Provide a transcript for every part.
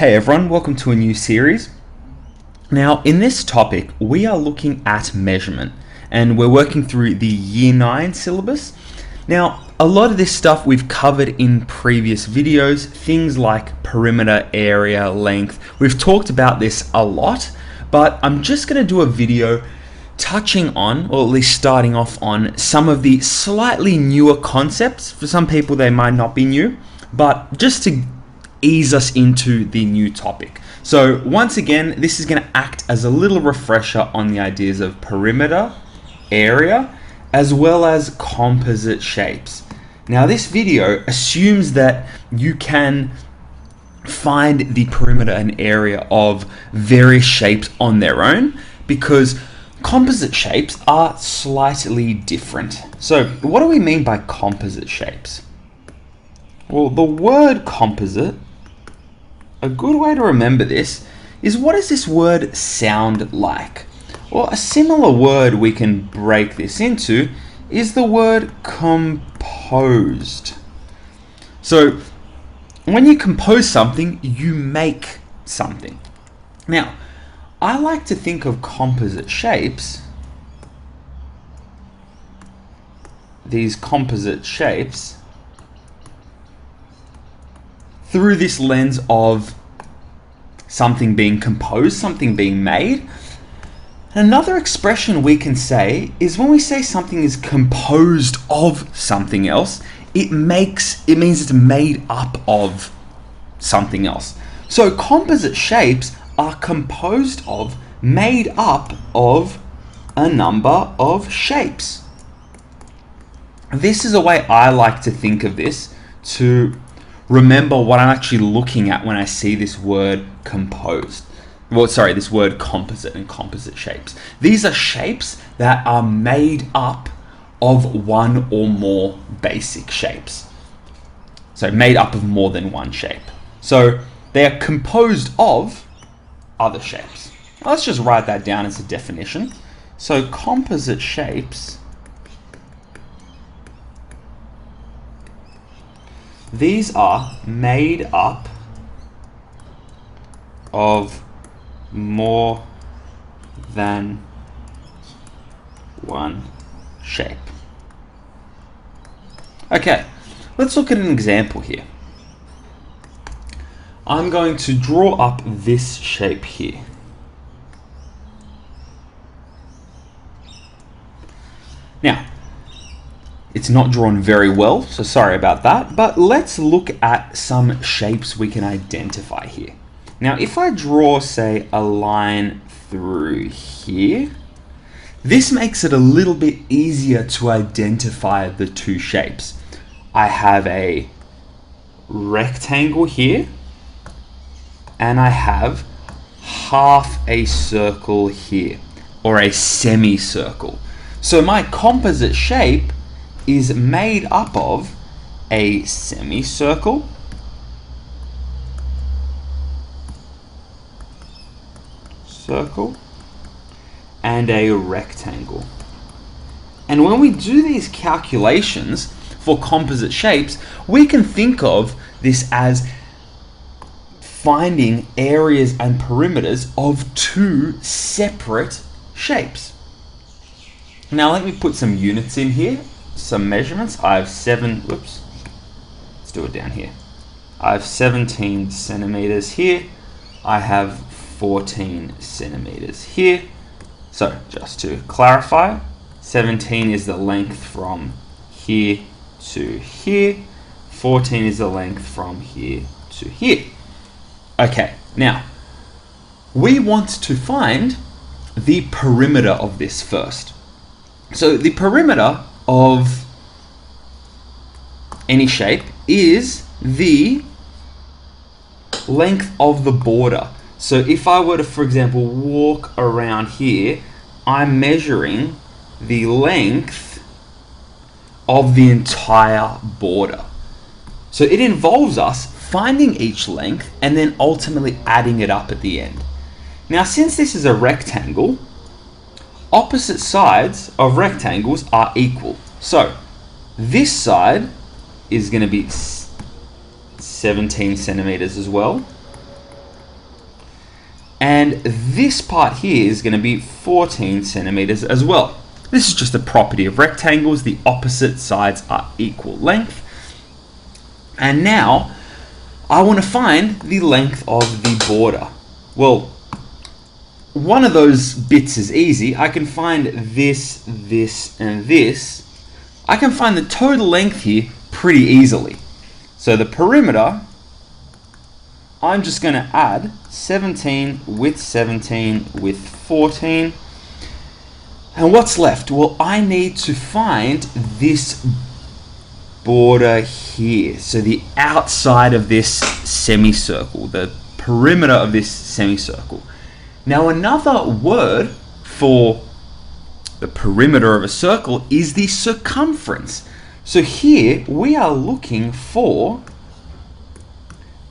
Hey everyone, welcome to a new series. Now in this topic we are looking at measurement and we're working through the Year 9 syllabus. Now a lot of this stuff we've covered in previous videos, things like perimeter, area, length. We've talked about this a lot, but I'm just going to do a video touching on, or at least starting off on, some of the slightly newer concepts. For some people they might not be new, but just to ease us into the new topic. So once again, this is going to act as a little refresher on the ideas of perimeter, area, as well as composite shapes. Now this video assumes that you can find the perimeter and area of various shapes on their own, because composite shapes are slightly different. So what do we mean by composite shapes? Well, the word composite, a good way to remember this is, what does this word sound like? Well, a similar word we can break this into is the word composed. So when you compose something, you make something. Now, I like to think of composite shapes, these composite shapes, through this lens of something being composed, something being made. Another expression we can say is when we say something is composed of something else, it means it's made up of something else. So composite shapes are composed of, made up of, a number of shapes. This is a way I like to think of this, to remember what I'm actually looking at when I see this word composed. Well, sorry, this word composite and composite shapes. These are shapes that are made up of one or more basic shapes. So made up of more than one shape. So they are composed of other shapes. Let's just write that down as a definition. So composite shapes, these are made up of more than one shape. Okay, let's look at an example here. I'm going to draw up this shape here. Now, it's not drawn very well, so sorry about that, but let's look at some shapes we can identify here. Now, if I draw, say, a line through here, this makes it a little bit easier to identify the two shapes. I have a rectangle here, and I have half a circle here, or a semicircle. So my composite shape is made up of a semicircle, and a rectangle. And when we do these calculations for composite shapes, we can think of this as finding areas and perimeters of two separate shapes. Now let me put some units in here, some measurements. I have let's do it down here. I have 17 centimeters here. I have 14 centimeters here. So just to clarify, 17 is the length from here to here. 14 is the length from here to here. Okay, now we want to find the perimeter of this first. So the perimeter of any shape is the length of the border. So if I were to, for example, walk around here, I'm measuring the length of the entire border. So it involves us finding each length and then ultimately adding it up at the end. Now, since this is a rectangle, opposite sides of rectangles are equal. So this side is going to be 17 centimeters as well. And this part here is going to be 14 centimeters as well. This is just a property of rectangles. The opposite sides are equal length. And now I want to find the length of the border. Well, one of those bits is easy. I can find this, this, and this. I can find the total length here pretty easily. So the perimeter, I'm just going to add 17 with 14. And what's left? Well, I need to find this border here. So the outside of this semicircle, the perimeter of this semicircle. Now another word for the perimeter of a circle is the circumference. So here we are looking for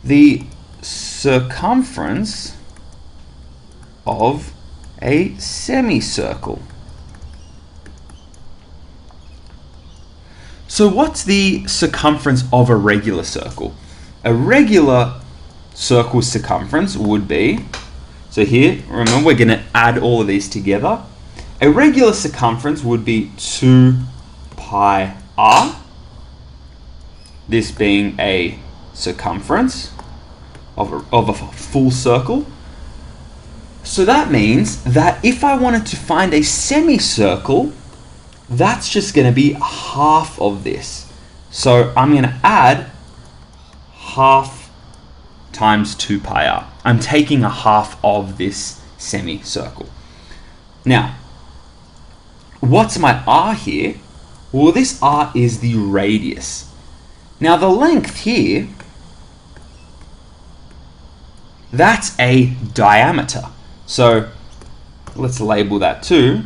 the circumference of a semicircle. So what's the circumference of a regular circle? A regular circle circumference would be, so here, remember we're going to add all of these together. A regular circumference would be 2 pi r, this being a circumference of a full circle. So that means that if I wanted to find a semicircle, that's just going to be half of this. So I'm going to add half times 2 pi r. I'm taking a half of this semicircle. Now, what's my r here? Well, this r is the radius. Now the length here, that's a diameter. So let's label that too.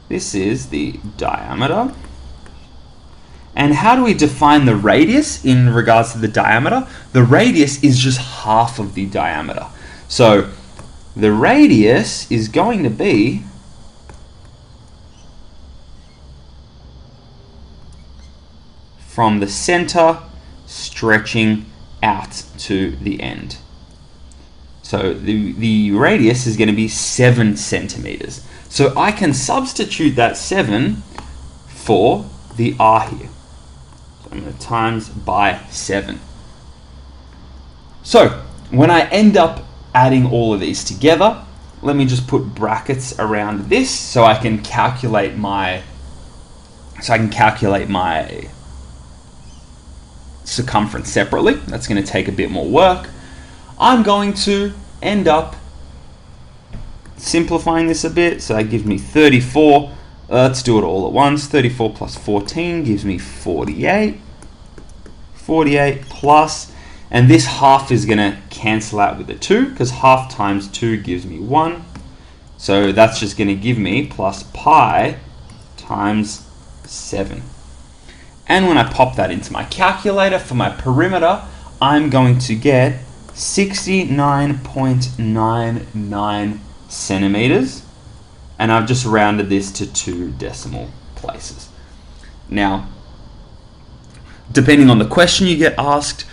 This is the diameter. And how do we define the radius in regards to the diameter? The radius is just half of the diameter. So the radius is going to be from the center stretching out to the end. So the radius is going to be 7 centimeters. So I can substitute that 7 for the r here. So I'm going to times by 7. So when I end up adding all of these together, let me just put brackets around this so I can calculate my circumference separately. That's going to take a bit more work. I'm going to end up simplifying this a bit, so that gives me 34. Let's do it all at once. 34 plus 14 gives me 48. 48 plus, and this half is going to cancel out with the 2, because half times 2 gives me 1. So that's just going to give me plus pi times 7. And when I pop that into my calculator for my perimeter, I'm going to get 69.99 centimeters, and I've just rounded this to 2 decimal places. Now, depending on the question you get asked,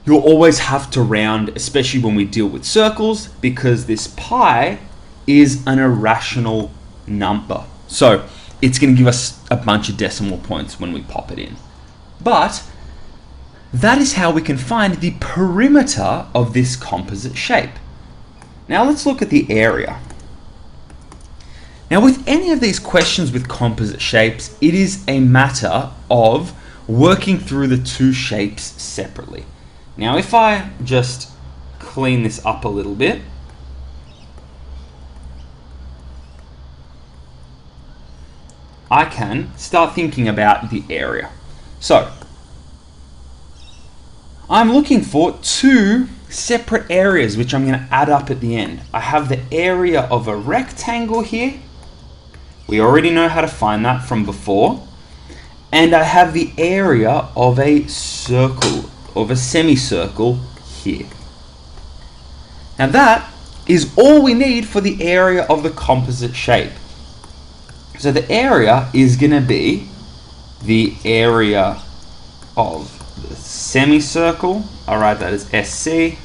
you'll always have to round, especially when we deal with circles, because this pi is an irrational number. So it's going to give us a bunch of decimal points when we pop it in. But that is how we can find the perimeter of this composite shape. Now let's look at the area. Now with any of these questions with composite shapes, it is a matter of working through the two shapes separately. Now if I just clean this up a little bit, I can start thinking about the area. So I'm looking for two separate areas which I'm going to add up at the end. I have the area of a rectangle here. We already know how to find that from before. And I have the area of a circle, of a semicircle here. Now that is all we need for the area of the composite shape. So the area is going to be the area of the semicircle. I'll write that as SC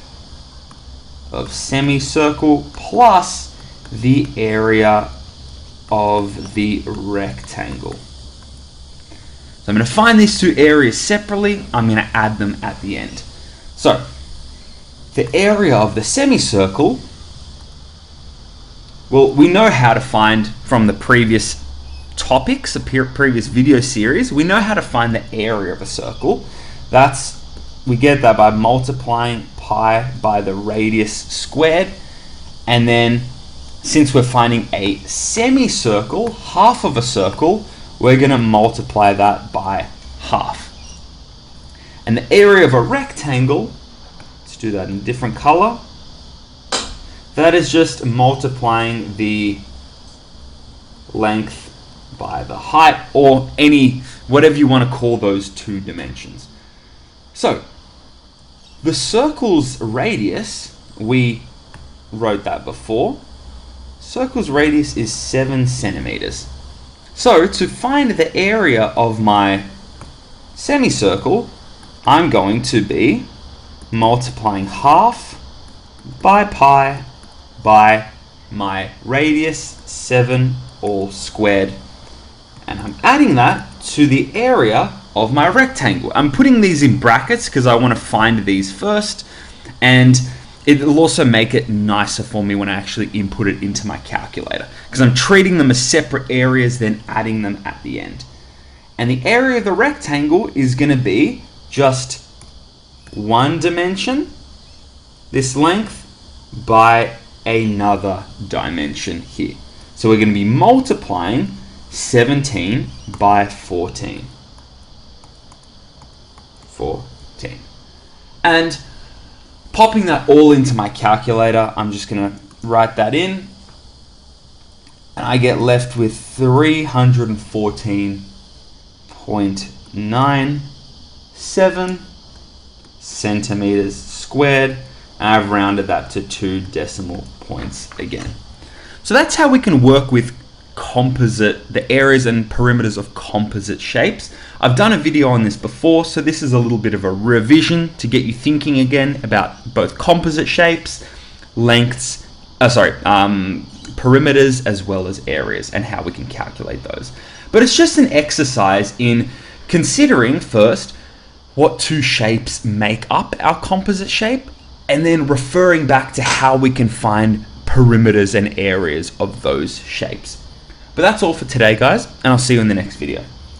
of semicircle plus the area of the rectangle. So I'm going to find these two areas separately. I'm going to add them at the end. So the area of the semicircle, well, we know how to find from the previous topics, the previous video series, we know how to find the area of a circle. We get that by multiplying pi by the radius squared, and then since we're finding a semicircle, half of a circle, we're going to multiply that by half. And the area of a rectangle, let's do that in a different color, that is just multiplying the length by the height, or whatever you want to call those two dimensions. So the circle's radius, we wrote that before. Circle's radius is 7 centimeters. So to find the area of my semicircle, I'm going to be multiplying half by pi by my radius 7 all squared, and I'm adding that to the area of my rectangle. I'm putting these in brackets because I want to find these first, and it'll also make it nicer for me when I actually input it into my calculator, because I'm treating them as separate areas, then adding them at the end. And the area of the rectangle is going to be just one dimension, this length, by another dimension here. So we're going to be multiplying 17 by 14. And popping that all into my calculator, I'm just going to write that in, and I get left with 314.97 centimeters squared, and I've rounded that to 2 decimal points again. So that's how we can work with the areas and perimeters of composite shapes. I've done a video on this before, so this is a little bit of a revision to get you thinking again about both composite shapes, perimeters, as well as areas, and how we can calculate those. But it's just an exercise in considering first what two shapes make up our composite shape, and then referring back to how we can find perimeters and areas of those shapes. But that's all for today, guys, and I'll see you in the next video.